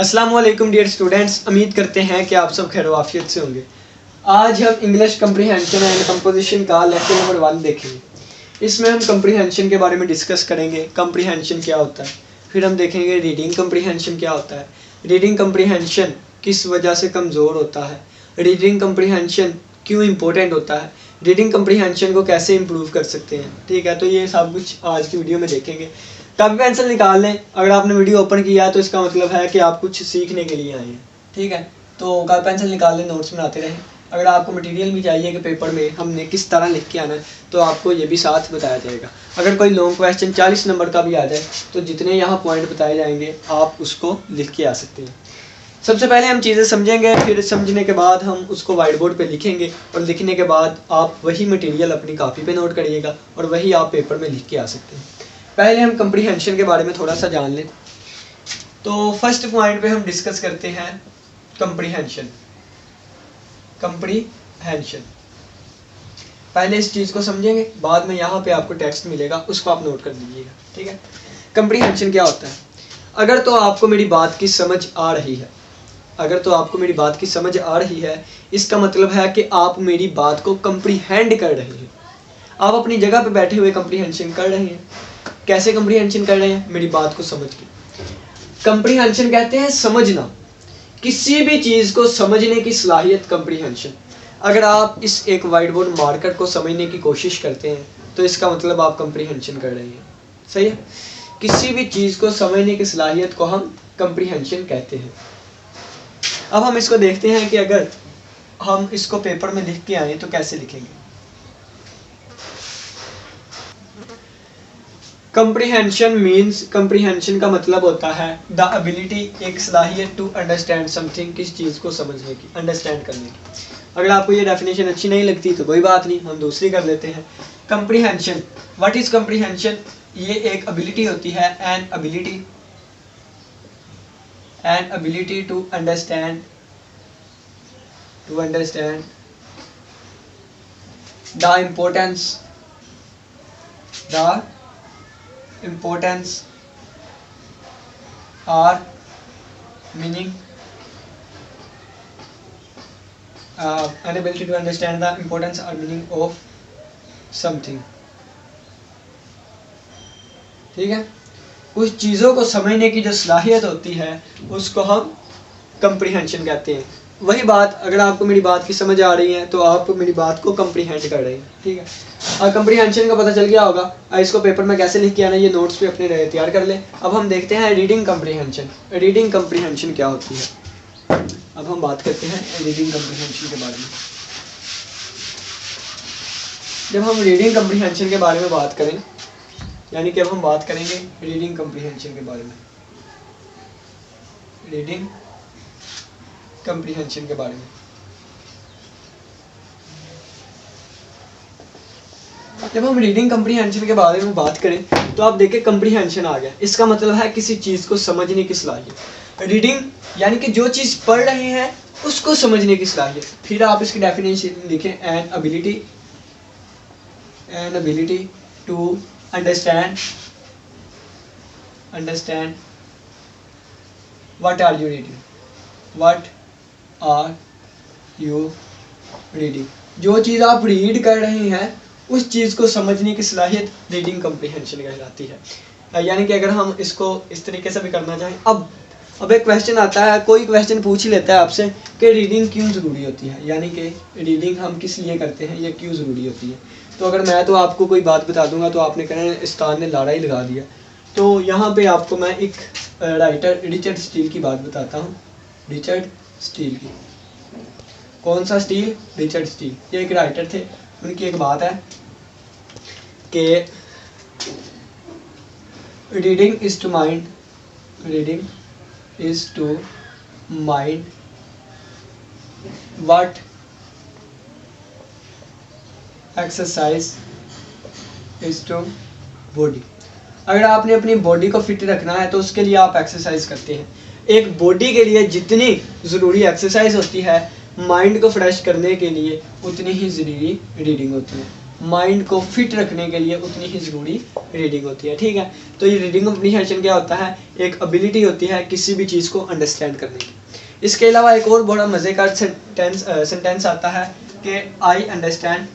अस्सलाम वालेकुम dear students, उम्मीद करते हैं कि आप सब खैर वाफियत से होंगे। आज हम इंग्लिश कंप्रीहेंशन एंड कंपोजिशन का लेक्चर नंबर 1 देखेंगे। इसमें हम कंप्रीहेंशन के बारे में डिस्कस करेंगे, कंप्रीहेंशन क्या होता है। फिर हम देखेंगे रीडिंग कंप्रीहेंशन क्या होता है, रीडिंग कंप्रीहेंशन किस वजह से कमज़ोर होता है, रीडिंग कंप्रीहेंशन क्यों इम्पोर्टेंट होता है, रीडिंग कंप्रीहेंशन को कैसे इम्प्रूव कर सकते हैं। ठीक है, तो ये सब कुछ आज की वीडियो में देखेंगे। कॉपी पेंसिल निकाल लें। अगर आपने वीडियो ओपन किया है तो इसका मतलब है कि आप कुछ सीखने के लिए आए हैं। ठीक है, तो कॉपी पेंसिल निकाल लें, नोट्स बनाते रहें। अगर आपको मटेरियल भी चाहिए कि पेपर में हमने किस तरह लिख के आना है तो आपको ये भी साथ बताया जाएगा। अगर कोई लॉन्ग क्वेश्चन 40 नंबर का भी आ जाए तो जितने यहाँ पॉइंट बताए जाएंगे आप उसको लिख के आ सकते हैं। सबसे पहले हम चीज़ें समझेंगे, फिर समझने के बाद हम उसको वाइट बोर्ड पे लिखेंगे और लिखने के बाद आप वही मटेरियल अपनी कॉपी पे नोट करिएगा और वही आप पेपर में लिख के आ सकते हैं। पहले हम कंप्रीहेंशन के बारे में थोड़ा सा जान लें। तो फर्स्ट पॉइंट पे हम डिस्कस करते हैं कंप्रीहेंशन। कंप्रीहेंशन पहले इस चीज़ को समझेंगे, बाद में यहाँ पे आपको टेक्स्ट मिलेगा, उसको आप नोट कर लीजिएगा। ठीक है, कंप्रीहेंशन क्या होता है। अगर तो आपको मेरी बात की समझ आ रही है, अगर तो आपको मेरी बात की समझ आ रही है, इसका मतलब है कि आप मेरी बात को कंप्रीहेंड कर रहे हैं। आप अपनी जगह पे बैठे हुए कंप्रीहेंशन कर रहे हैं। कैसे कंप्रीहेंशन कर रहे हैं? मेरी बात को समझ के। कंप्रीहेंशन कहते हैं समझना, किसी भी चीज़ को समझने की सलाहियत कंप्रीहेंशन। अगर आप इस एक वाइट बोर्ड मार्कर को समझने की कोशिश करते हैं तो इसका मतलब आप कंप्रीहेंशन कर रहे हैं। सही है, किसी भी चीज़ को समझने की सलाहियत को हम कंप्रीहेंशन कहते हैं। अब हम इसको देखते हैं कि अगर हम इसको पेपर में लिख के आए तो कैसे लिखेंगे। कंप्रीहेंशन मीन्स, कंप्रीहेंशन का मतलब होता है द एबिलिटी, एक सलाहियत टू अंडरस्टैंड समथिंग, किस चीज़ को समझने की, अंडरस्टैंड करने की। अगर आपको ये डेफिनेशन अच्छी नहीं लगती तो कोई बात नहीं, हम दूसरी कर लेते हैं। Comprehension, what is comprehension? ये एक एबिलिटी होती है, an ability to understand the importance or meaning, an ability to understand the importance or meaning of something। ठीक है, कुछ चीज़ों को समझने की जो सलाहियत होती है उसको हम कंप्रीहेंशन कहते हैं। वही बात, अगर आपको मेरी बात की समझ आ रही है तो आप मेरी बात को कंप्रीहेंड कर रहे हैं। ठीक है, और कंप्रीहेंशन का पता चल गया होगा। इसको पेपर में कैसे लिख के आना, ये नोट्स पे अपने तैयार कर लें। अब हम देखते हैं रीडिंग कंप्रीहेंशन। रीडिंग कंप्रीहेंशन क्या होती है। अब हम बात करते हैं रीडिंग कंप्रीहेंशन के बारे में। जब हम रीडिंग कंप्रीहेंशन के बारे में बात करें, यानी कि अब हम बात करेंगे रीडिंग कंप्रीहेंशन के बारे में, रीडिंग कंप्रीहेंशन के बारे में। जब हम रीडिंग कंप्रीहेंशन के बारे में बात करें तो आप देखें कंप्रीहेंशन आ गया। इसका मतलब है किसी चीज़ को समझने की सलाहियत। रीडिंग यानी कि जो चीज़ पढ़ रहे हैं उसको समझने की सलाहियत। फिर आप इसकी डेफिनेशन लिखें, an ability to understand what are you reading, जो चीज़ आप रीड कर रहे हैं उस चीज़ को समझने की सलाहियत रीडिंग कंप्रीहेंशन कहलाती है। यानी कि अगर हम इसको इस तरीके से भी करना चाहें, अब एक क्वेश्चन आता है, कोई क्वेश्चन पूछ ही लेता है आपसे कि रीडिंग क्यों ज़रूरी होती है, यानी कि रीडिंग हम किस लिए करते हैं, ये क्यों ज़रूरी होती है। तो अगर मैं तो आपको कोई बात बता दूंगा तो आपने कहना उस्ताद ने लाड़ा ही लगा दिया। तो यहाँ पर आपको मैं एक राइटर रिचर्ड स्टील की बात बताता हूँ। रिचर्ड स्टील की, कौन सा स्टील? Richard Steele. ये एक राइटर थे, उनकी एक बात है कि reading is to mind what exercise is to body. अगर आपने अपनी बॉडी को फिट रखना है तो उसके लिए आप एक्सरसाइज करते हैं। एक बॉडी के लिए जितनी ज़रूरी एक्सरसाइज होती है, माइंड को फ्रेश करने के लिए उतनी ही ज़रूरी रीडिंग होती है। माइंड को फिट रखने के लिए उतनी ही ज़रूरी रीडिंग होती है। ठीक है, तो ये रीडिंग कम्प्रीहेंशन क्या होता है, एक एबिलिटी होती है किसी भी चीज़ को अंडरस्टैंड करने की। इसके अलावा एक और बड़ा मज़ेदार सेंटेंस आता है कि आई अंडरस्टैंड,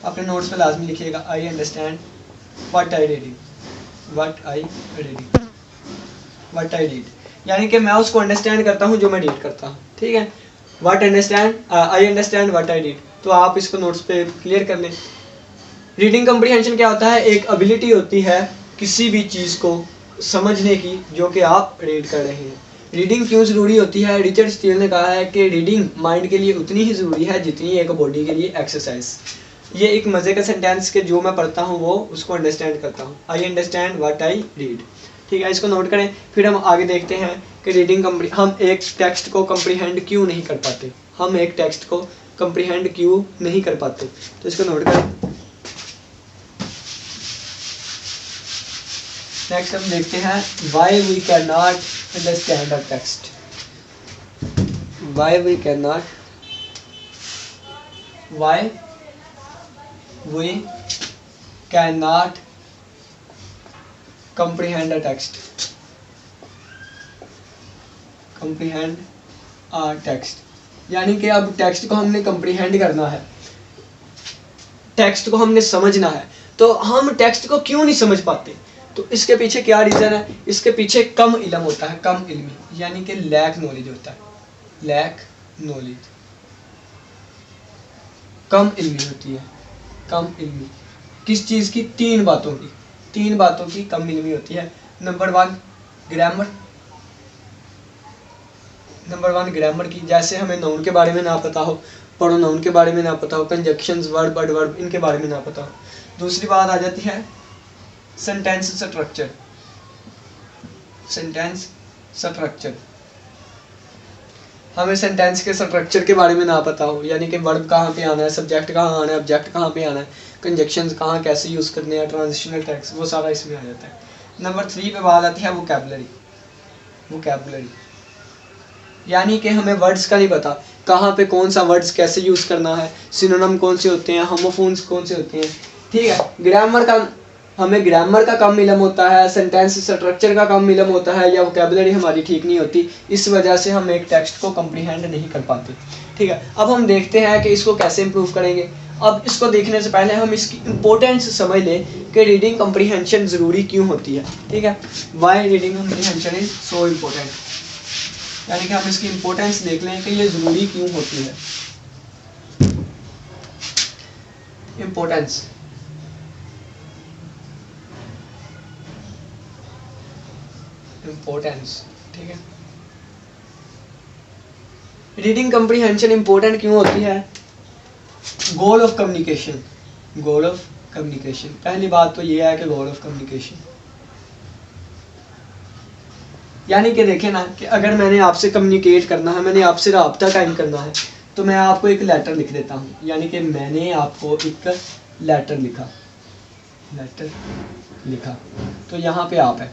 अपने नोट्स पे लाजमी लिखिएगा, I understand what I read, यानी कि मैं उसको अंडरस्टैंड करता हूँ जो मैं रीड करता हूँ। ठीक है, I understand what I read, तो आप इसको नोट्स पे क्लियर कर लें। रीडिंग कम्प्रीहेंशन क्या होता है, एक एबिलिटी होती है किसी भी चीज़ को समझने की जो कि आप रीड कर रहे हैं। रीडिंग क्यों ज़रूरी होती है, रिचर्ड स्टील ने कहा है कि रीडिंग माइंड के लिए उतनी ही ज़रूरी है जितनी एक बॉडी के लिए एक्सरसाइज। ये एक मज़े का सेंटेंस के जो मैं पढ़ता हूँ वो उसको अंडरस्टैंड करता हूँ, I understand what I read. ठीक है, इसको नोट करें। फिर हम आगे देखते हैं कि हम एक टेक्स्ट को कम्प्रीहेंड क्यों नहीं कर पाते, तो इसको नोट करें। नेक्स्ट हम देखते हैं why we cannot understand a text, why we cannot comprehend a text, यानी कि अब टेक्स्ट को हमने comprehend करना है, टेक्स्ट को हमने समझना है, तो हम टेक्स्ट को क्यों नहीं समझ पाते, तो इसके पीछे क्या रीज़न है, इसके पीछे कम इल्म होता है, कम इल्मी, यानी कि लैक नॉलेज होता है, कम इल्मी होती है, कम इल्मी किस चीज़ की, तीन बातों की कम इल्मी होती है। नंबर वन ग्रामर की, जैसे हमें नाउन के बारे में ना पता हो, प्रोनाउन के बारे में ना पता हो, कंजक्शंस, वर्ब, एडवर्ब, इनके बारे में ना पता हो। दूसरी बात आ जाती है सेंटेंस स्ट्रक्चर, हमें सेंटेंस के स्ट्रक्चर के बारे में ना पता हो, यानी कि वर्ब कहाँ पे आना है, सब्जेक्ट कहाँ आना है, ऑब्जेक्ट कहाँ पे आना है, कंजक्शंस कहाँ कैसे यूज़ करने हैं, ट्रांजिशनल टेक्स्ट, वो सारा इसमें आ जाता है। नंबर 3 पे बात आती है वोकैबुलरी, यानी कि हमें वर्ड्स का नहीं पता, कहाँ पे कौन सा वर्ड्स कैसे यूज़ करना है, सिनोनिम कौन से होते हैं, होमोफोन्स कौन से होते हैं। ठीक है, हमें ग्रामर का कम इल्म होता है, सेंटेंस स्ट्रक्चर का कम इल्म होता है, या वोकैबुलरी हमारी ठीक नहीं होती, इस वजह से हम एक टेक्स्ट को कम्प्रीहेंड नहीं कर पाते। ठीक है, अब हम देखते हैं कि इसको कैसे इम्प्रूव करेंगे। अब इसको देखने से पहले हम इसकी इम्पोर्टेंस समझ लें कि रीडिंग कम्प्रीहेंशन ज़रूरी क्यों होती है। ठीक है, Y reading comprehension is so important, यानी कि हम इसकी इम्पोर्टेंस देख लें कि ये ज़रूरी क्यों होती है। इम्पोर्टेंस, ठीक है, रीडिंग कम्प्रीहेंशन इंपॉर्टेंट क्यों होती है। गोल ऑफ कम्युनिकेशन, पहली बात तो ये है कि गोल ऑफ कम्युनिकेशन, यानी कि देखें ना कि अगर मैंने आपसे कम्युनिकेट करना है, मैंने आपसे राब्ता कायम करना है, तो मैं आपको एक लेटर लिख देता हूँ, यानी कि मैंने आपको एक लेटर लिखा, तो यहाँ पे आप है,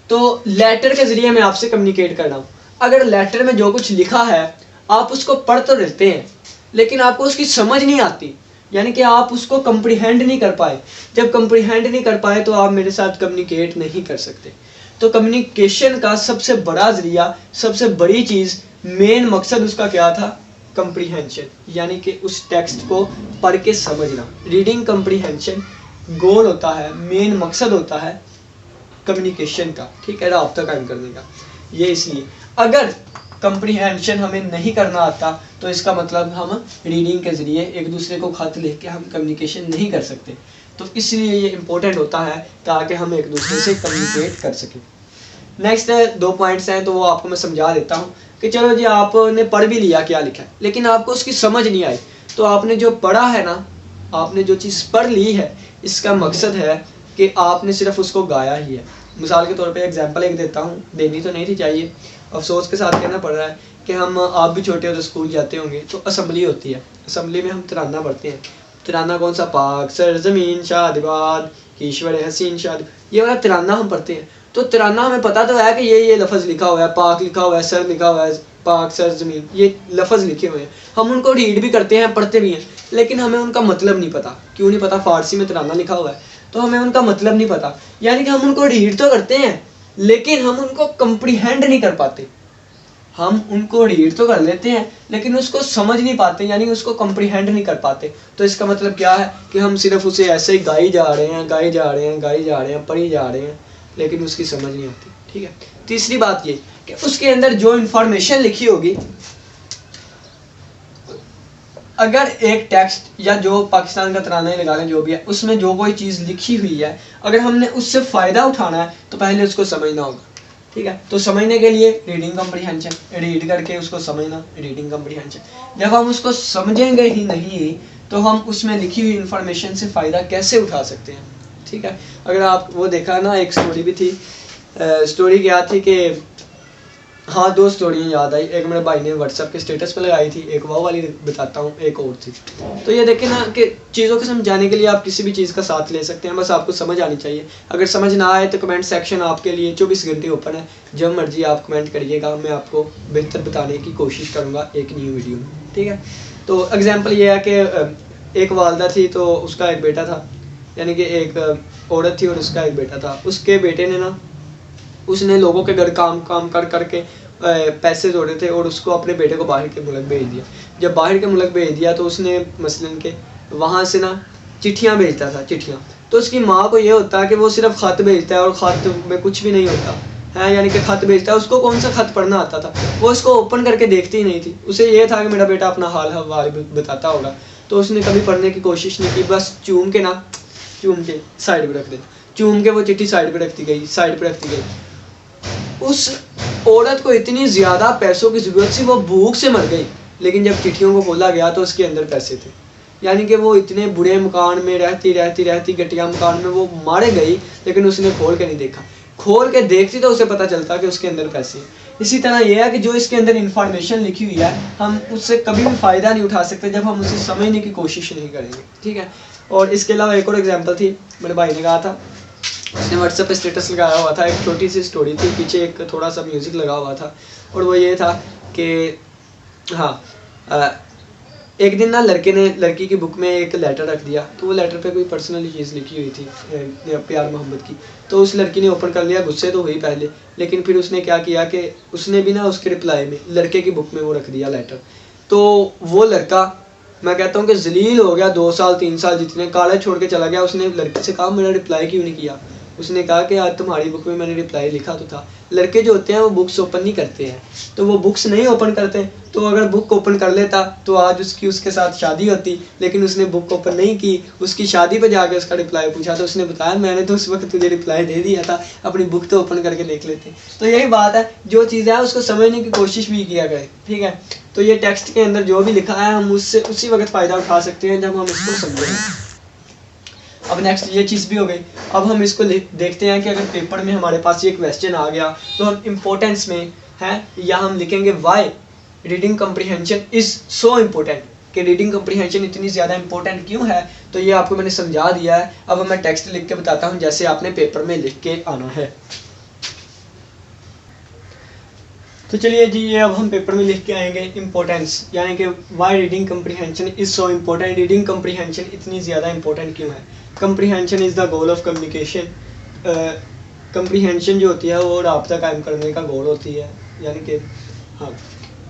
तो लेटर के ज़रिए मैं आपसे कम्युनिकेट कर रहा हूँ। अगर लेटर में जो कुछ लिखा है आप उसको पढ़ तो लेते हैं, लेकिन आपको उसकी समझ नहीं आती, यानी कि आप उसको कम्प्रीहेंड नहीं कर पाए। जब कम्प्रीहेंड नहीं कर पाए तो आप मेरे साथ कम्युनिकेट नहीं कर सकते। तो कम्युनिकेशन का सबसे बड़ा ज़रिया, सबसे बड़ी चीज़, मेन मकसद उसका क्या था, कम्प्रीहेंशन, यानी कि उस टेक्स्ट को पढ़ के समझना। रीडिंग कम्प्रीहेंशन गोल होता है, मेन मकसद होता है कम्युनिकेशन का, ठीक है, राब्ता कायम करने का। ये इसलिए अगर कम्प्रीहेंशन हमें नहीं करना आता तो इसका मतलब हम रीडिंग के ज़रिए एक दूसरे को खत लिख के हम कम्युनिकेशन नहीं कर सकते। तो इसलिए ये इम्पोर्टेंट होता है ताकि हम एक दूसरे से कम्युनिकेट कर सकें। नेक्स्ट 2 पॉइंट्स हैं, तो वो आपको मैं समझा देता हूँ कि चलो जी आपने पढ़ भी लिया क्या लिखा है, लेकिन आपको उसकी समझ नहीं आई, तो आपने जो पढ़ा है ना, आपने जो चीज़ पढ़ ली है, इसका मकसद है कि आपने सिर्फ उसको गाया ही है। मिसाल के तौर पे एग्जांपल एक देता हूँ, देनी तो नहीं थी चाहिए, अफसोस के साथ कहना पड़ रहा है कि आप भी छोटे हो तो स्कूल जाते होंगे, तो असम्बली होती है, असम्बली में हम तराना पढ़ते हैं। तराना कौन सा, पाक सरजमीन शादिबाद ईश्वर हसीन शाद, ये वाला तराना हम पढ़ते हैं। तो तराना हमें पता तो है कि ये लफ्ज़ लिखा हुआ है, पाक लिखा हुआ है, सर लिखा हुआ है, पाक सरजमीन, ये लफ्ज़ लिखे हुए हैं, हम उनको रीड भी करते हैं, पढ़ते भी हैं, लेकिन हमें उनका मतलब नहीं पता। क्यों नहीं पता? फारसी में तराना लिखा हुआ है तो हमें उनका मतलब नहीं पता, यानी कि हम उनको रीड तो करते हैं लेकिन हम उनको कंप्रीहेंड नहीं कर पाते। हम उनको रीड तो कर लेते हैं लेकिन उसको समझ नहीं पाते, यानी उसको कंप्रीहेंड नहीं कर पाते। तो इसका मतलब क्या है कि हम सिर्फ उसे ऐसे ही गाई जा रहे हैं, गाई जा रहे हैं, गाई जा रहे हैं, पढ़ी जा रहे हैं, लेकिन उसकी समझ नहीं आती। ठीक है। तीसरी बात ये कि उसके अंदर जो इंफॉर्मेशन लिखी होगी, अगर एक टेक्स्ट या जो पाकिस्तान का तराना ही लगा लें जो भी है, उसमें जो कोई चीज़ लिखी हुई है, अगर हमने उससे फ़ायदा उठाना है तो पहले उसको समझना होगा। ठीक है। तो समझने के लिए रीडिंग कम्प्रीहेंशन, रीड करके उसको समझना, रीडिंग कम्प्रीहेंशन। जब हम उसको समझेंगे ही नहीं तो हम उसमें लिखी हुई इंफॉर्मेशन से फ़ायदा कैसे उठा सकते हैं। ठीक है। अगर आप वो देखा ना, एक स्टोरी भी थी, स्टोरी क्या थी कि हाँ, दो स्टोरियाँ याद आई। एक मेरे भाई ने व्हाट्सएप के स्टेटस पर लगाई थी, एक वो वाली बताता हूँ, एक और थी। तो ये देखें ना कि चीज़ों को समझाने के लिए आप किसी भी चीज़ का साथ ले सकते हैं, बस आपको समझ आनी चाहिए। अगर समझ ना आए तो कमेंट सेक्शन आपके लिए 24 घंटे ओपन है, जब मर्जी आप कमेंट करिएगा, मैं आपको बेहतर बताने की कोशिश करूँगा एक न्यू वीडियो में। ठीक है। तो एग्जाम्पल ये है कि एक वालदा थी तो उसका एक बेटा था, यानी कि एक औरत थी और उसका एक बेटा था। उसके बेटे ने ना, उसने लोगों के घर काम कर करके पैसे जोड़े थे और उसको अपने बेटे को बाहर के मुल्क भेज दिया। जब बाहर के मुल्क भेज दिया तो उसने मसलन के वहाँ से ना चिट्ठियाँ भेजता था, चिट्ठियाँ। तो उसकी माँ को ये होता है कि वो सिर्फ ख़त भेजता है और ख़त में कुछ भी नहीं होता है, यानी कि ख़त भेजता है, उसको कौन सा ख़त पढ़ना आता था, वो उसको ओपन करके देखती ही नहीं थी। उसे ये था कि मेरा बेटा अपना हाल हवाल बताता होगा, तो उसने कभी पढ़ने की कोशिश नहीं की, बस चूम के साइड पर रख दे, चूम के वो चिट्ठी साइड पर रखती गई, साइड पर रखती गई। उस औरत को इतनी ज़्यादा पैसों की ज़रूरत थी, वो भूख से मर गई, लेकिन जब चिट्ठियों को खोला गया तो उसके अंदर पैसे थे। यानी कि वो इतने बुरे मकान में रहती घटिया मकान में वो मारे गई, लेकिन उसने खोल के नहीं देखा। खोल के देखती तो उसे पता चलता कि उसके अंदर पैसे हैं। इसी तरह यह है कि जो इसके अंदर इंफॉर्मेशन लिखी हुई है, हम उससे कभी भी फ़ायदा नहीं उठा सकते जब हम उसे समझने की कोशिश नहीं करेंगे। ठीक है। और इसके अलावा एक और एग्जाम्पल थी, मेरे भाई ने कहा था, उसने व्हाट्सएप पे स्टेटस लगाया हुआ था, एक छोटी सी स्टोरी थी, पीछे एक थोड़ा सा म्यूज़िक लगा हुआ था, और वो ये था कि हाँ, एक दिन ना लड़के ने लड़की की बुक में एक लेटर रख दिया, तो वो लेटर पे कोई पर्सनल चीज़ लिखी हुई थी, प्यार मोहब्बत की। तो उस लड़की ने ओपन कर लिया, गुस्से तो हुई पहले, लेकिन फिर उसने क्या किया कि उसने भी ना उसके रिप्लाई में लड़के की बुक में वो रख दिया लेटर। तो वो लड़का, मैं कहता हूँ कि जलील हो गया, 2 साल 3 साल जितने कॉलेज छोड़ के चला गया। उसने लड़की से कहा मेरा रिप्लाई क्यों नहीं किया? उसने कहा कि आज तुम्हारी बुक में मैंने रिप्लाई लिखा तो था। लड़के जो होते हैं वो बुक्स ओपन नहीं करते हैं, तो वो बुक्स नहीं ओपन करते, तो अगर बुक ओपन कर लेता तो आज उसके साथ शादी होती, लेकिन उसने बुक ओपन नहीं की। उसकी शादी पे जाके उसका रिप्लाई पूछा तो उसने बताया मैंने तो उस वक्त तुझे रिप्लाई दे दिया था, अपनी बुक तो ओपन करके देख लेते। तो यही बात है, जो चीज़ है उसको समझने की कोशिश भी किया करे। ठीक है। तो ये टेक्स्ट के अंदर जो भी लिखा है हम उससे उसी वक्त फ़ायदा उठा सकते हैं जब हम इसको समझेंगे। अब नेक्स्ट ये चीज़ भी हो गई। अब हम इसको देखते हैं कि अगर पेपर में हमारे पास ये क्वेश्चन आ गया तो हम इम्पोर्टेंस में हैं या हम लिखेंगे Y reading comprehension is so important, कि रीडिंग कम्प्रीहेंशन इतनी ज़्यादा इंपॉर्टेंट क्यों है। तो ये आपको मैंने समझा दिया है। अब मैं टेक्स्ट लिख के बताता हूँ जैसे आपने पेपर में लिख के आना है। तो चलिए जी, ये अब हम पेपर में लिख के आएंगे इम्पोर्टेंस, यानी कि Y reading comprehension is so important, reading comprehension इतनी ज़्यादा इंपॉर्टेंट क्यों है। Comprehension is the goal of communication. Comprehension जो होती है वो राब्ता कायम करने का गोल होती है, यानी कि हाँ।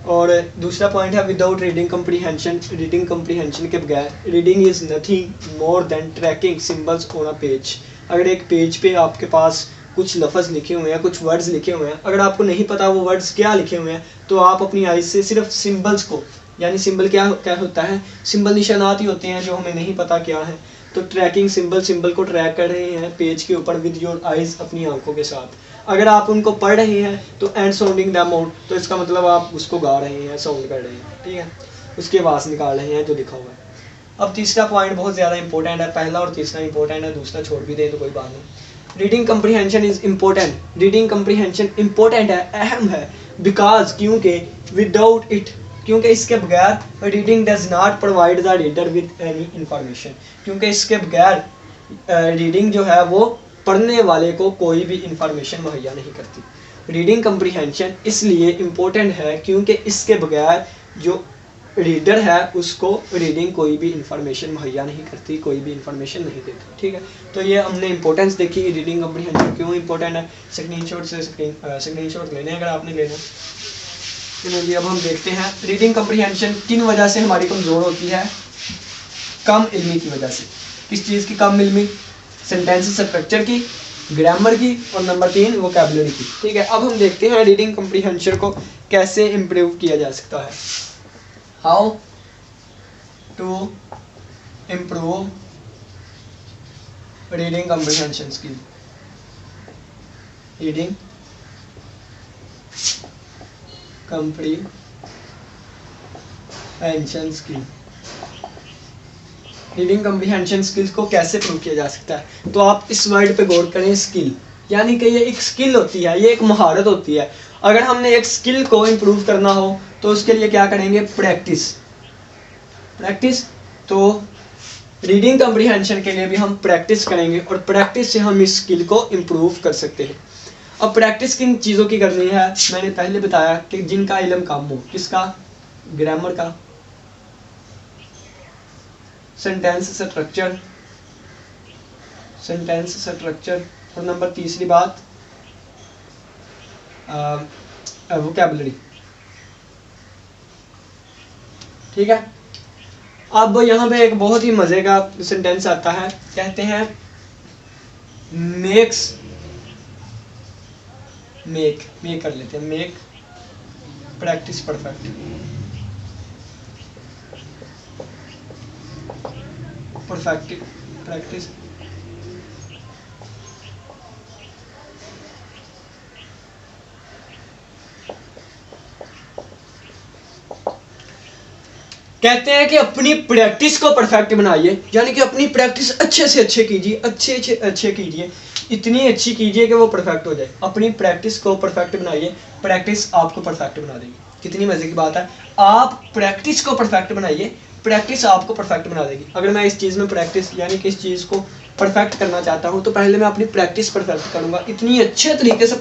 और दूसरा पॉइंट है without reading comprehension, reading comprehension के बगैर reading is nothing more than tracking symbols on a page. अगर एक पेज पे आपके पास कुछ लफ्ज़ लिखे हुए हैं, कुछ वर्ड्स लिखे हुए हैं, अगर आपको नहीं पता वो वर्ड्स क्या लिखे हुए हैं, तो आप अपनी आइज़ से सिर्फ सिंबल्स को, यानी सिंबल क्या होता है, सिंबल निशानात ही होते हैं जो हमें नहीं पता क्या है, तो ट्रैकिंग सिंबल को ट्रैक कर रहे हैं पेज के ऊपर विद योर आइज़, अपनी आंखों के साथ। अगर आप उनको पढ़ रहे हैं तो एंड साउंडिंग दैम आउट, तो इसका मतलब आप उसको गा रहे हैं, साउंड कर रहे हैं। ठीक है, उसके आवाज़ निकाल रहे हैं जो लिखा हुआ है। अब तीसरा पॉइंट बहुत ज़्यादा इंपॉर्टेंट है, पहला और तीसरा इंपॉर्टेंट है, दूसरा छोड़ भी दे तो कोई बात नहीं। Reading comprehension is important, reading comprehension important है, अहम है, बिकॉज क्योंकि विदाउट इट, क्योंकि इसके बगैर reading does not provide the reader with any information, क्योंकि इसके बगैर रीडिंग जो है वो पढ़ने वाले को कोई भी इंफॉर्मेशन मुहैया नहीं करती। रीडिंग कम्प्रीहेंशन इसलिए इम्पोर्टेंट है क्योंकि इसके बगैर जो रीडर है उसको रीडिंग कोई भी इंफॉर्मेशन मुहैया नहीं करती, कोई भी इंफॉर्मेशन नहीं देती। ठीक है, तो ये हमने इंपॉर्टेंस देखी रीडिंग कम्प्रीहेंशन क्यों इंपॉर्टेंट है। स्क्रीनशॉट लेने अगर आपने लेना। चलो जी, अब हम देखते हैं रीडिंग कम्प्रीहेंशन किन वजह से हमारी कमज़ोर होती है। कम इल्मी की वजह से। किस चीज़ की कम इल्मी? सेंटेंस स्ट्रक्चर की, ग्रामर की, और नंबर 3 वोकैबुलरी की। ठीक है, अब हम देखते हैं रीडिंग कम्प्रीहेंशन को कैसे इम्प्रूव किया जा सकता है। How to improve reading comprehension skill. Reading comprehension skill. Reading comprehension skills को कैसे प्रूव किया जा सकता है? तो आप इस वर्ड पे गौर करें, स्किल, यानी कि ये एक स्किल होती है, ये एक महारत होती है। अगर हमने एक स्किल को इम्प्रूव करना हो तो उसके लिए क्या करेंगे? प्रैक्टिस। तो रीडिंग कम्प्रीहेंशन के लिए भी हम प्रैक्टिस करेंगे और प्रैक्टिस से हम इस स्किल को इम्प्रूव कर सकते हैं। अब प्रैक्टिस किन चीज़ों की करनी है? मैंने पहले बताया कि जिनका इल्म कम हो। किसका? ग्रामर का, सेंटेंस स्ट्रक्चर, और नंबर तीसरी बात वोकैबुलरी। ठीक है, अब यहाँ पे एक बहुत ही मजे का सेंटेंस आता है, कहते हैं मेक कर लेते हैं, मेक प्रैक्टिस परफेक्ट। प्रैक्टिस कहते हैं कि अपनी प्रैक्टिस को परफेक्ट बनाइए, यानी कि अपनी प्रैक्टिस अच्छे से अच्छे कीजिए, अच्छे कीजिए, इतनी अच्छी कीजिए कि वो परफेक्ट हो जाए। अपनी प्रैक्टिस को परफेक्ट बनाइए, प्रैक्टिस आपको परफेक्ट बना देगी। कितनी मजे की बात है, आप प्रैक्टिस को परफेक्ट बनाइए, प्रैक्टिस आपको परफेक्ट बना देगी। अगर मैं इस चीज़ में प्रैक्टिस यानी कि इस चीज़ को परफेक्ट करना चाहता हूँ तो पहले मैं अपनी प्रैक्टिस परफेक्ट करूँगा, इतनी अच्छे तरीके से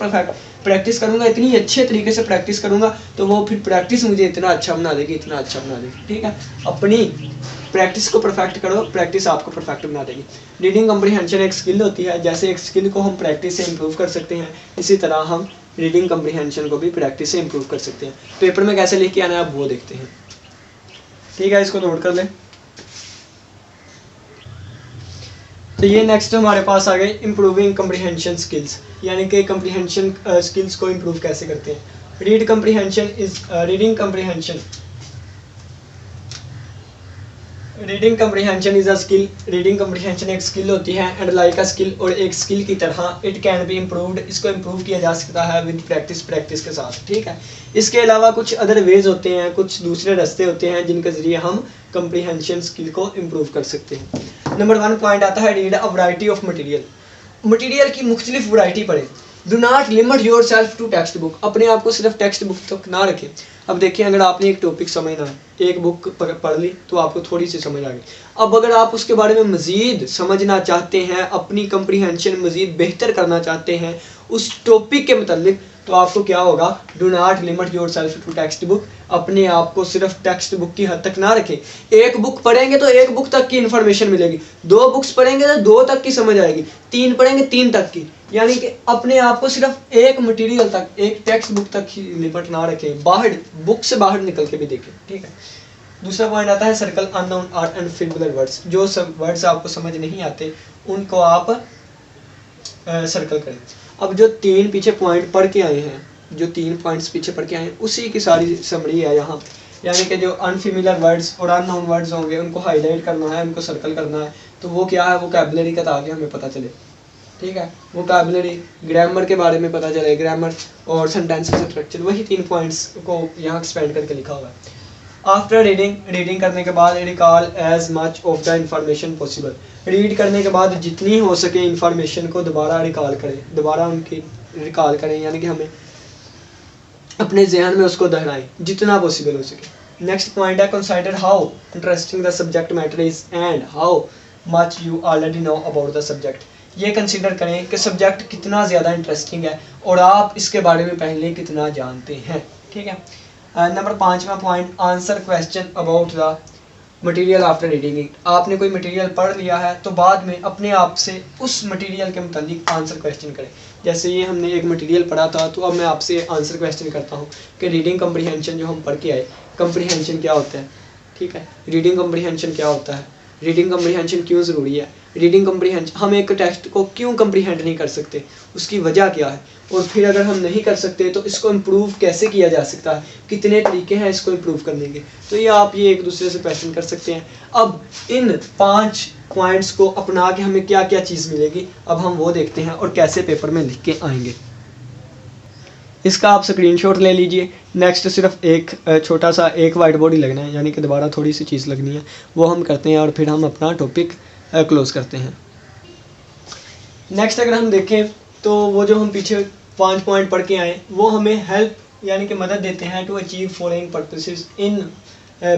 प्रैक्टिस करूँगा, इतनी अच्छे तरीके से प्रैक्टिस करूँगा तो वो फिर प्रैक्टिस मुझे इतना अच्छा बना देगी, इतना अच्छा बना देगी। ठीक है, अपनी प्रैक्टिस को परफेक्ट करो, प्रैक्टिस आपको परफेक्ट बना देगी। रीडिंग कम्प्रीहेंशन एक स्किल होती है, जैसे एक स्किल को हम प्रैक्टिस से इम्प्रूव कर सकते हैं, इसी तरह हम रीडिंग कम्प्रीहेंशन को भी प्रैक्टिस से इम्प्रूव कर सकते हैं। पेपर में कैसे लिख के आना है आप वो देखते हैं। ठीक है, इसको नोट कर लें। तो ये नेक्स्ट हमारे पास आ गए इम्प्रूविंग कम्प्रीहेंशन स्किल्स, यानी कि कम्प्रीहेंशन स्किल्स को इम्प्रूव कैसे करते हैं। Reading comprehension is a skill. Reading comprehension एक स्किल होती है, एंड लाइक अ स्किल, और एक स्किल की तरह इट कैन बी इम्प्रूव्ड, इसको इम्प्रूव किया जा सकता है विद प्रैक्टिस के साथ। ठीक है, इसके अलावा कुछ अदर वेज होते हैं, कुछ दूसरे रास्ते होते हैं जिनके जरिए हम कम्प्रीहेंशन स्किल को इम्प्रूव कर सकते हैं। नंबर 1 पॉइंट आता है, read a variety of material की मुख्तलिफ वैरायटी पढ़े। Do not limit yourself to text book, अपने आप को सिर्फ टेक्स्ट बुक तक ना रखें। अब देखिए, अगर आपने एक टॉपिक समझना है, एक बुक पढ़ ली तो आपको थोड़ी सी समझ आ गई। अब अगर आप उसके बारे में मज़ीद समझना चाहते हैं, अपनी कम्प्रीहेंशन मज़ीद बेहतर करना चाहते हैं उस टॉपिक के मतलब, तो आपको क्या होगा? Do not limit yourself to text book, अपने आप को सिर्फ टेक्स्ट बुक की हद तक ना रखें। एक बुक पढ़ेंगे तो एक बुक तक की इन्फॉर्मेशन मिलेगी, 2 बुक्स पढ़ेंगे तो 2 तक की समझ आएगी, 3 पढ़ेंगे 3 तक की, यानी कि अपने आप को सिर्फ एक मटेरियल तक, एक टेक्स्ट बुक तक ही लिमिट ना रखें, बाहर बुक से बाहर निकल के भी देखें। ठीक है, दूसरा पॉइंट आता है, सर्कल अननोन और अनफेमिलियर वर्ड्स। जो सब वर्ड्स आपको समझ नहीं आते उनको आप सर्कल करें। अब जो 3 पीछे पॉइंट पढ़ के आए हैं, जो 3 पॉइंट्स पीछे पढ़ के आए हैं, उसी की सारी समरी है यहाँ, यानी कि जो अनफेमिलियर वर्ड्स और अननोन वर्ड्स होंगे उनको हाईलाइट करना है, उनको सर्कल करना है। तो वो क्या है? वोकैबुलरी का ताकि हमें पता चले। ठीक है, वोकैबुलरी, ग्रामर के बारे में पता चले, ग्रामर और सेंटेंस स्ट्रक्चर, वही 3 पॉइंट्स को यहाँ एक्सपेंड करके लिखा हुआ है। आफ्टर रीडिंग करने के बाद recall as much of the information possible, read करने के बाद जितनी हो सके इंफॉर्मेशन को दोबारा रिकॉल करें, दोबारा उनकी रिकॉल करें, यानी कि हमें अपने जहन में उसको दोहराएं जितना पॉसिबल हो सके। नेक्स्ट पॉइंट है, consider how interesting the subject matter is and how much you already know about the subject, ये कंसीडर करें कि सब्जेक्ट कितना ज़्यादा इंटरेस्टिंग है और आप इसके बारे में पहले कितना जानते हैं। ठीक है। नंबर 5वां point, answer question about the material after reading it. आपने कोई मटेरियल पढ़ लिया है तो बाद में अपने आप से उस मटेरियल के मुतालिक आंसर क्वेश्चन करें। जैसे ये हमने एक मटेरियल पढ़ा था, तो अब मैं आपसे आंसर क्वेश्चन करता हूँ कि रीडिंग कम्प्रीहेंशन जो हम पढ़ के आए, कम्प्रीहेंशन क्या होता है। ठीक है, रीडिंग कम्प्रीहेंशन क्या होता है, रीडिंग कम्प्रीहेंशन क्यों ज़रूरी है, रीडिंग कम्प्रीहेंशन हम एक टेक्स्ट को क्यों कम्प्रीहेंड नहीं कर सकते, उसकी वजह क्या है, और फिर अगर हम नहीं कर सकते तो इसको इम्प्रूव कैसे किया जा सकता है, कितने तरीके हैं इसको इम्प्रूव करने के। तो ये आप ये एक दूसरे से क्वेश्चन कर सकते हैं। अब इन 5 पॉइंट्स को अपना के हमें क्या क्या चीज़ मिलेगी, अब हम वो देखते हैं और कैसे पेपर में लिख के आएंगे। इसका आप स्क्रीनशॉट ले लीजिए। नेक्स्ट सिर्फ एक छोटा सा एक वाइट बोर्ड ही लगना है, यानी कि दोबारा थोड़ी सी चीज़ लगनी है, वो हम करते हैं और फिर हम अपना टॉपिक क्लोज करते हैं। नेक्स्ट अगर हम देखें तो वो जो हम पीछे 5 पॉइंट पढ़ के आए वो हमें हेल्प यानी कि मदद देते हैं टू अचीव फॉलोइंग पर्पसेस, इन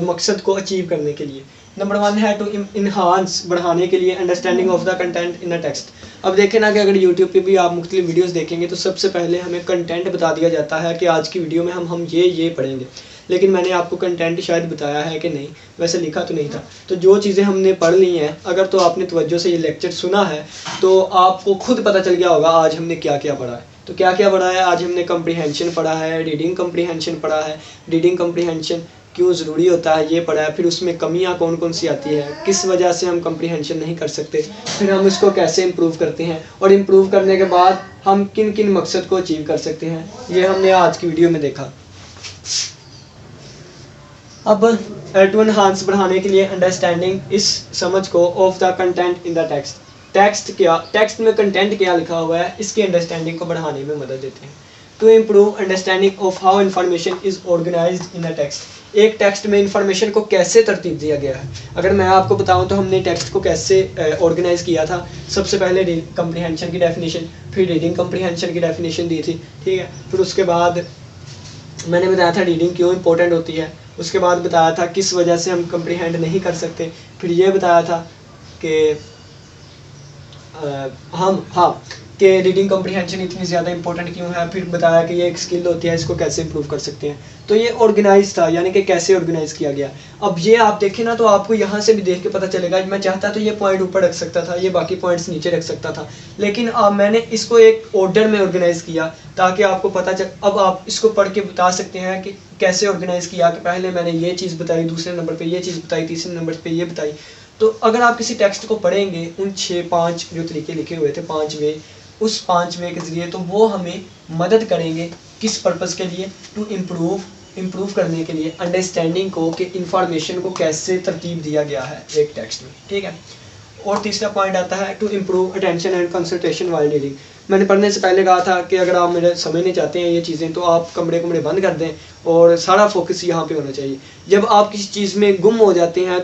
मकसद को अचीव करने के लिए। नंबर 1 है टू इन्हांस, बढ़ाने के लिए understanding of the content in a text. अब देखें ना कि अगर यूट्यूब पे भी आप मुख्तलिफ वीडियोस देखेंगे तो सबसे पहले हमें कंटेंट बता दिया जाता है कि आज की वीडियो में हम ये पढ़ेंगे, लेकिन मैंने आपको कंटेंट शायद बताया है कि नहीं, वैसे लिखा तो नहीं था। तो जो चीज़ें हमने पढ़ ली हैं, अगर तो आपने तवज्जो से ये लेक्चर सुना है तो आपको खुद पता चल गया होगा आज हमने क्या क्या पढ़ा है। तो क्या क्या पढ़ा है, आज हमने कम्प्रीहेंशन पढ़ा है, रीडिंग कम्प्रीहेंशन पढ़ा है, रीडिंग कम्प्रीहेंशन क्यों ज़रूरी होता है ये पढ़ा है, फिर उसमें कमियां कौन कौन सी आती है, किस वजह से हम कम्प्रीहेंशन नहीं कर सकते, फिर हम इसको कैसे इम्प्रूव करते हैं, और इम्प्रूव करने के बाद हम किन किन मकसद को अचीव कर सकते हैं, ये हमने आज की वीडियो में देखा। अब टू एनहांस, बढ़ाने के लिए अंडरस्टैंडिंग, इस समझ को, of the content in the text, text में कंटेंट क्या लिखा हुआ है इसकी अंडरस्टैंडिंग को बढ़ाने में मदद देते हैं। To improve understanding of how information is organised in a text, एक टेक्स्ट में इंफॉर्मेशन को कैसे तरतीब दिया गया है। अगर मैं आपको बताऊं तो हमने टेक्स्ट को कैसे ऑर्गेनाइज किया था। सबसे पहले कम्प्रीहेंशन की डेफिनेशन, फिर रीडिंग कम्प्रीहेंशन की डेफिनेशन दी थी। ठीक है, फिर उसके बाद मैंने बताया था रीडिंग क्यों इंपॉर्टेंट होती है, उसके बाद बताया था किस वजह से हम कम्प्रीहेंड नहीं कर सकते, फिर ये बताया था कि कि रीडिंग कम्प्रीहेंशन इतनी ज़्यादा इंपॉर्टेंट क्यों है, फिर बताया कि ये एक स्किल होती है, इसको कैसे इंप्रूव कर सकते हैं। तो ये ऑर्गेनाइज था, यानी कि कैसे ऑर्गेनाइज किया गया। अब ये आप देखें ना तो आपको यहाँ से भी देख के पता चलेगा, मैं चाहता तो ये पॉइंट ऊपर रख सकता था, ये बाकी पॉइंट्स नीचे रख सकता था, लेकिन मैंने इसको एक ऑर्डर में ऑर्गेनाइज किया ताकि आपको पता चल। अब आप इसको पढ़ के बता सकते हैं कि कैसे ऑर्गेनाइज किया, कि पहले मैंने ये चीज़ बताई, दूसरे नंबर पर ये चीज़ बताई, तीसरे नंबर पर ये बताई। तो अगर आप किसी टेक्स्ट को पढ़ेंगे, उन 5 जो तरीके लिखे हुए थे, 5 वे, उस 5 वे के ज़रिए, तो वो हमें मदद करेंगे किस पर्पज़ के लिए, टू इम्प्रूव करने के लिए अंडरस्टैंडिंग को, कि इंफॉर्मेशन को कैसे तरतीब दिया गया है एक टेक्स्ट में। ठीक है, और तीसरा पॉइंट आता है to improve attention and concentration while reading. मैंने पढ़ने से पहले कहा था कि अगर आप मेरे समझने चाहते हैं ये चीज़ें तो आप कमरे बंद कर दें और सारा फोकस यहाँ पे होना चाहिए। जब आप किसी चीज़ में गुम हो जाते हैं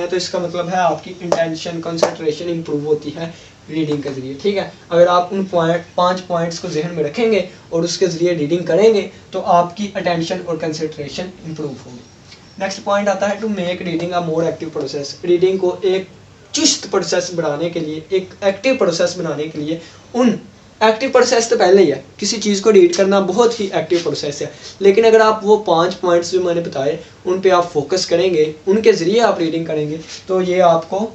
तो इसका मतलब है आपकी इंटेंशन, कंसंट्रेशन इम्प्रूव होती है रीडिंग के ज़रिए। ठीक है, अगर आप उन 5 पॉइंट्स को जहन में रखेंगे और उसके ज़रिए रीडिंग करेंगे तो आपकी अटेंशन और कंसंट्रेशन इम्प्रूव होगी। नेक्स्ट पॉइंट आता है to make reading a more active process, reading को एक चुस्त प्रोसेस बनाने के लिए, एक एक्टिव प्रोसेस बनाने के लिए, उन एक्टिव प्रोसेस तो पहले ही है, किसी चीज़ को रीड करना बहुत ही एक्टिव प्रोसेस है, लेकिन अगर आप वो 5 पॉइंट्स जो मैंने बताए उन पे आप फोकस करेंगे, उनके ज़रिए आप रीडिंग करेंगे, तो ये आपको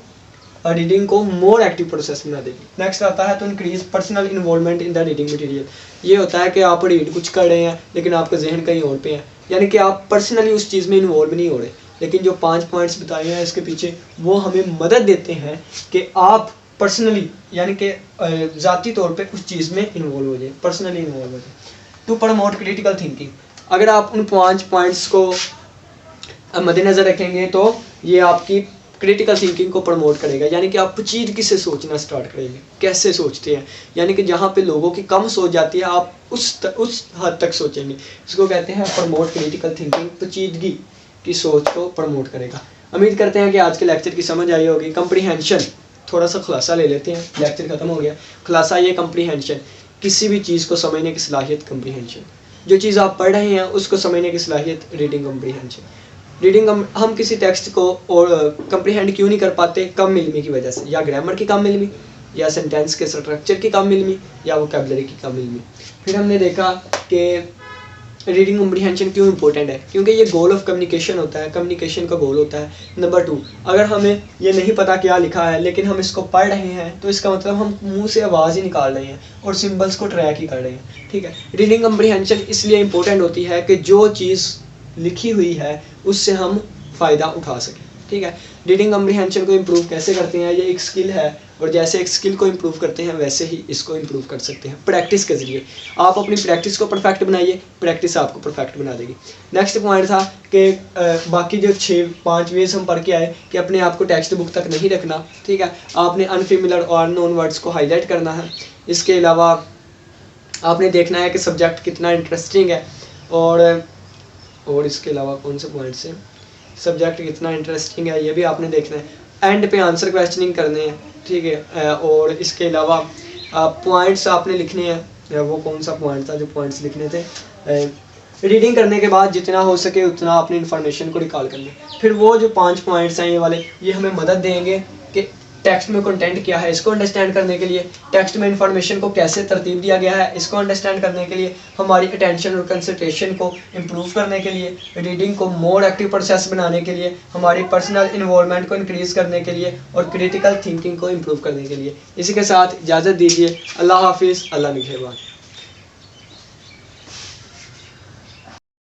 रीडिंग को मोर एक्टिव प्रोसेस बना देगी। नेक्स्ट आता है तो increase personal involvement in the reading material. ये होता है कि आप रीड कुछ कर रहे हैं लेकिन आपका जहन कहीं और पे है, यानी कि आप पर्सनली उस चीज़ में इन्वॉल्व नहीं हो रहे, लेकिन जो 5 पॉइंट्स बताए हैं इसके पीछे वो हमें मदद देते हैं कि आप पर्सनली, यानी कि ज़ाती तौर पे उस चीज़ में इन्वॉल्व हो जाए, पर्सनली इन्वॉल्व हो जाए। टू प्रमोट क्रिटिकल थिंकिंग, अगर आप उन 5 पॉइंट्स को मद्देनज़र रखेंगे तो ये आपकी क्रिटिकल थिंकिंग को प्रमोट करेगा, यानी कि आप पेचीदगी से सोचना स्टार्ट करेंगे, कैसे सोचते हैं, यानी कि जहाँ पे लोगों की कम सोच जाती है आप उस हद तक सोचेंगे। इसको कहते हैं प्रमोट क्रिटिकल थिंकिंग, पेचीदगी की सोच को प्रमोट करेगा। उम्मीद करते हैं कि आज के लेक्चर की समझ आई होगी। कम्प्रीहेंशन, थोड़ा सा खुलासा ले लेते हैं, लेक्चर खत्म हो गया। खुलासा ये कम्प्रीहेंशन, किसी भी चीज़ को समझने की सलाहियत कम्प्रीहेंशन, जो चीज़ आप पढ़ रहे हैं उसको समझने की सलाहियत रीडिंग कम्प्रीहेंशन। रीडिंग हम किसी टेक्स्ट को और कंप्रीहेंड क्यों नहीं कर पाते? कम इल्मी की वजह से, या ग्रामर की कम इल्मी, या सेंटेंस के स्ट्रक्चर की कम इल्मी, या वोकैबुलरी की कम इल्मी। फिर हमने देखा कि रीडिंग कम्प्रीहेंशन क्यों इंपॉर्टेंट है, क्योंकि ये गोल ऑफ कम्युनिकेशन होता है, कम्युनिकेशन का गोल होता है। नंबर 2, अगर हमें ये नहीं पता क्या लिखा है लेकिन हम इसको पढ़ रहे हैं तो इसका मतलब हम मुंह से आवाज़ ही निकाल रहे हैं और सिंबल्स को ट्रैक ही कर रहे हैं, ठीक है। रीडिंग कम्प्रीहेंशन इसलिए इंपॉर्टेंट होती है कि जो चीज़ लिखी हुई है उससे हम फ़ायदा उठा सकें, ठीक है। रीडिंग कम्प्रीहेंशन को इम्प्रूव कैसे करते हैं? ये एक स्किल है, और जैसे एक स्किल को इम्प्रूव करते हैं वैसे ही इसको इम्प्रूव कर सकते हैं प्रैक्टिस के ज़रिए। आप अपनी प्रैक्टिस को परफेक्ट बनाइए, प्रैक्टिस आपको परफेक्ट बना देगी। नेक्स्ट पॉइंट था कि बाकी जो 6-5 वेज हम पढ़ के आए कि अपने आप को टेक्स्ट बुक तक नहीं रखना, ठीक है। आपने अनफेमिलियर और अननोन वर्ड्स को हाईलाइट करना है। इसके अलावा आपने देखना है कि सब्जेक्ट कितना इंटरेस्टिंग है, और इसके अलावा कौन से पॉइंट्स हैं, सब्जेक्ट कितना इंटरेस्टिंग है ये भी आपने देखना है। एंड पे आंसर क्वेश्चनिंग करने हैं, ठीक है। और इसके अलावा पॉइंट्स आपने लिखने हैं। वो कौन सा पॉइंट था जो पॉइंट्स लिखने थे? रीडिंग करने के बाद जितना हो सके उतना अपनी इन्फॉर्मेशन को रिकॉल करना। फिर वो जो 5 पॉइंट्स हैं ये वाले, ये हमें मदद देंगे कि टेक्स्ट में कंटेंट क्या है इसको अंडरस्टैंड करने के लिए, टेक्स्ट में इंफॉर्मेशन को कैसे तरतीब दिया गया है इसको अंडरस्टैंड करने के लिए, हमारी अटेंशन और कंसंट्रेशन को इम्प्रूव करने के लिए, रीडिंग को मोर एक्टिव प्रोसेस बनाने के लिए, हमारी पर्सनल इन्वॉल्वमेंट को इंक्रीज़ करने के लिए, और क्रिटिकल थिंकिंग को इम्प्रूव करने के लिए। इसी के साथ इजाज़त दीजिए। अल्लाह हाफिज़, अल्लाह निगहबान।